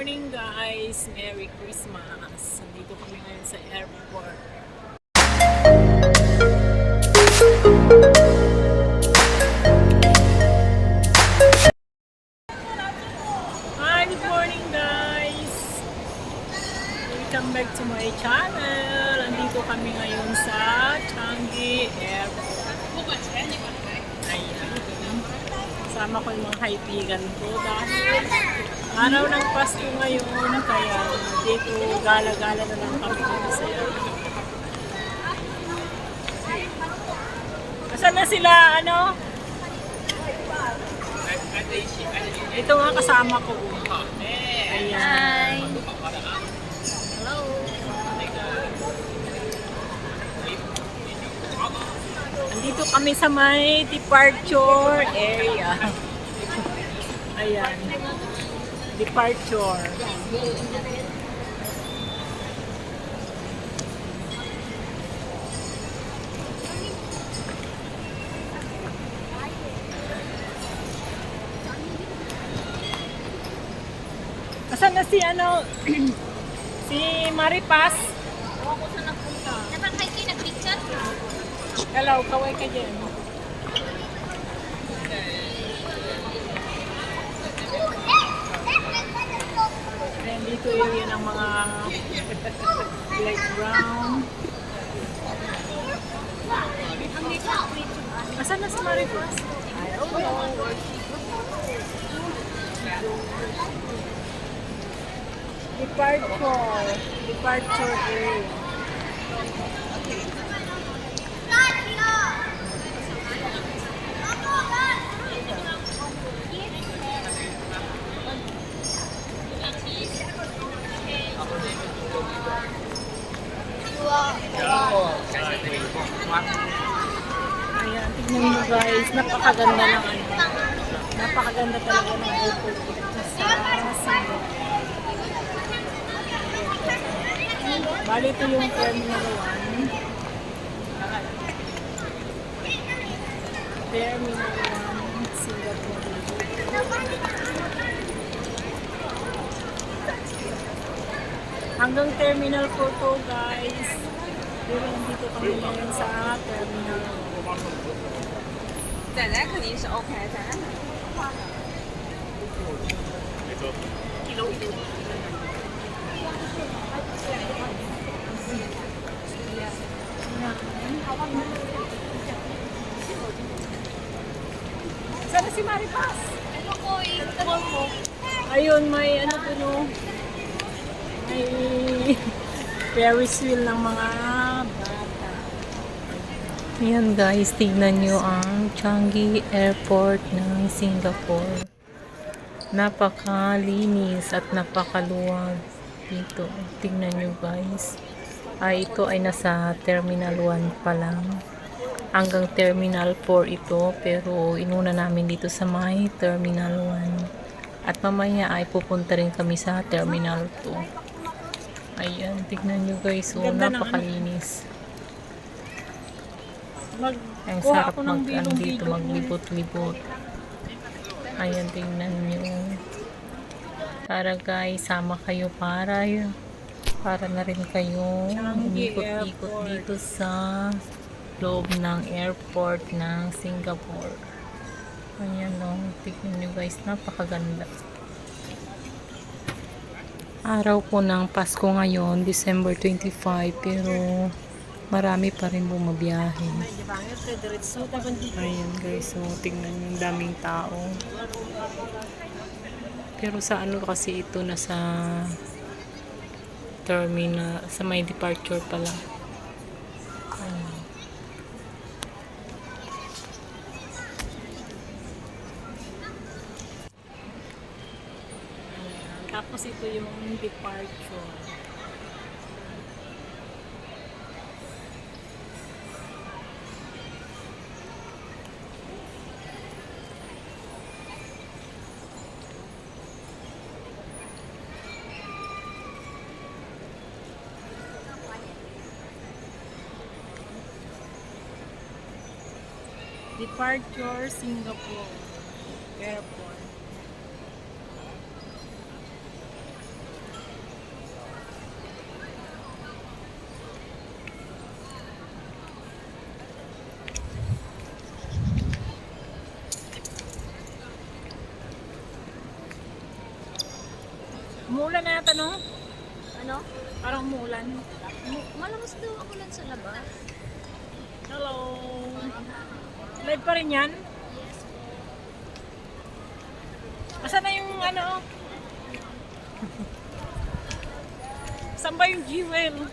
morning guys! Merry Christmas! Nandito kami ngayon sa airport. Hi! Good morning guys! Welcome back to my channel! Nandito kami ngayon sa Changi Airport. Ayan. Kasama ko yung mga kaibigan ko dahil araw ng Pasko ngayon, kaya dito gala-gala na lang kami dito sa airport. Asan na sila, ano? Ito nga kasama ko. Ayan. Hi! Hello! Nandito kami sa may departure area. Ayan. Departure. Asan na si ano? Si Maripas? Ako sa nagpunta. Dapat kayo kayo nag-picture? Hello, kaway ka dyan. Ayan, dito yun ang mga playground. Asan na si Maripas? I don't know. Departure area. Ayan, tignan mo guys, napakaganda ng ano. Napakaganda talaga ng airport dito sa Singapore. Bali ito yung Terminal 1. Terminal 1, Singapore. Hanggang Terminal 4 to guys. Pero dito kami ngayon sa Terminal 1.仔仔肯定是 OK，仔仔很花的。Sana si Maripas? Ano ko mo? Ayun, may ano to no? May Ferris wheel ng mga bata. Ayan guys, tignan nyo ang Changi Airport ng Singapore. Napakalinis at napakaluwag dito. Tignan nyo guys. Ito ay nasa Terminal 1 pa lang. Hanggang Terminal 4 ito, pero inuna namin dito sa may Terminal 1. At mamaya ay pupunta rin kami sa Terminal 2. Ayan, tignan nyo guys. Napakalinis. Ang sarap dito, maglibot-libot. Ayan, tingnan nyo. Para guys, sama kayo para na rin kayo umikot-ikot dito sa loob ng airport ng Singapore. Ayan o, tingnan nyo guys, napakaganda. Araw po ng Pasko ngayon, December 25, pero marami pa rin bumabiyahe. Ayan guys, so tingnan nyo, daming tao. Pero sa ano kasi ito, nasa terminal, sa may departure pala. Ayan. Tapos ito yung departure. Departure Singapore Airport. Umuulan na yata, no? Ano? Parang umuulan. Malakas daw ako lang sa labas. Hello. Live pa rin yan? Asan na yung ano? Saan ba yung Jewel?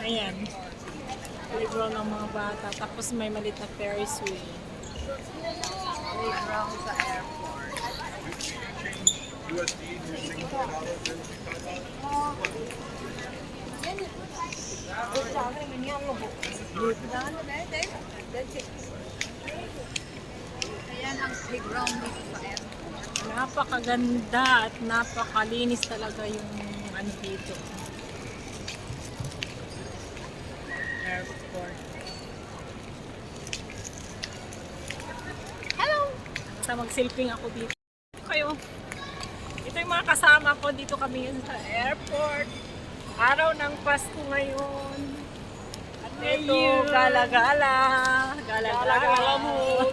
Ayan. Playground ng mga bata. Tapos may malit na Ferris wheel. Playground sa airport. Ayan ang playground dito sa airport. Napakaganda at napakalinis talaga yung ano dito. Airport. Hello! Basta mag-silping ako dito. Kayo. Ito yung mga kasama ko. Dito kami yun sa airport. Araw ng Pasko ngayon. At ito, gala-gala. Gala-gala mo.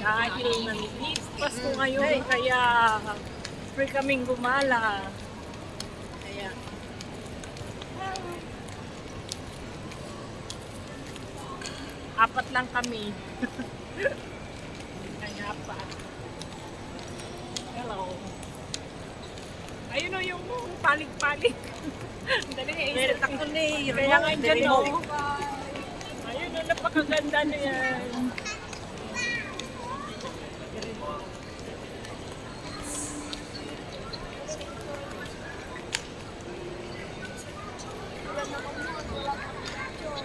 Dahil nandito Pasko ngayon, kaya free kaming gumala. Kaya, apat lang kami. Kaya apat. Hello. Ayun o yung palig-palig. Dali nga isip ko ni. Kaya nga dyan o. Ayun o, napakaganda na yan.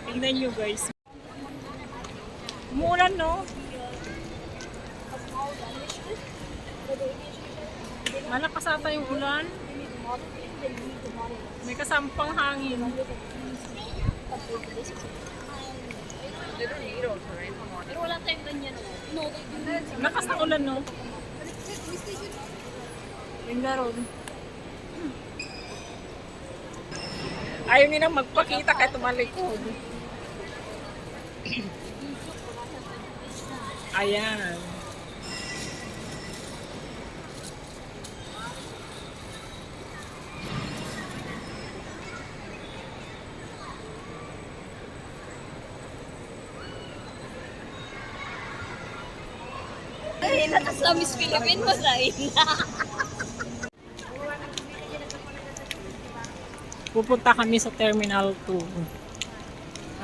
Tingnan nyo guys. Umuulan, no? Malakas ata yung ulan. May kasampang hangin. Pero wala tayong ganyan. No, they do. Lakas ng ulan, no? Yung garon. Ayaw nilang magpakita kahit tumalikod. Ayan. Ay, natas sa Miss Philippine mo sa Pupunta kami sa Terminal 2.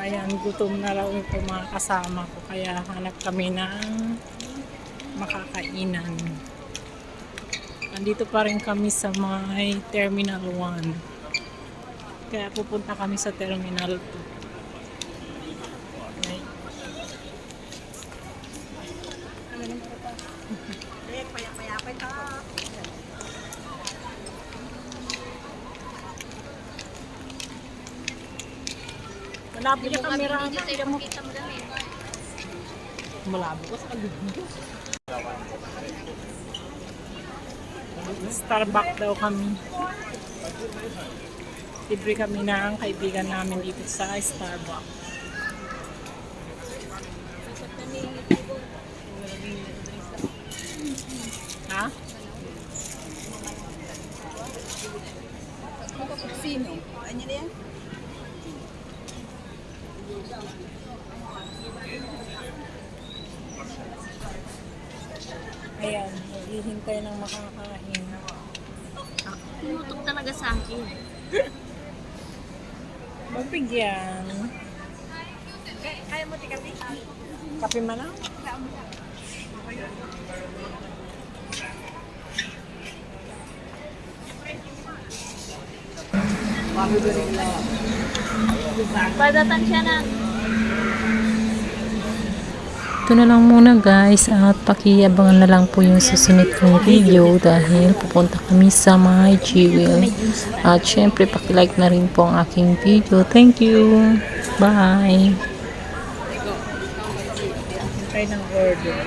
Ayan, gutom na raw yung mga kasama ko. Kaya hanap kami ng makakainan. Andito pa rin kami sa may Terminal 1. Kaya pupunta kami sa Terminal 2. Okay. Payapay ka. Malabo yung camera. Kita mo dami. Malabo ko sa kalubo. Starbucks daw kami. Libre kami ng kaibigan namin dito sa Starbucks. Ha? Sino? Ano yan? Ayan, naghihintay ng makakain. Tumutok talaga sa akin. Magbigyan. Kaya mo tika Kape man lang? Padatan siya na. Ito na lang muna guys at pakiabangan na lang po yung susunod kong video dahil pupunta kami sa my Jewel. At syempre pakilike na rin po ang aking video. Thank you. Bye. Try ng order.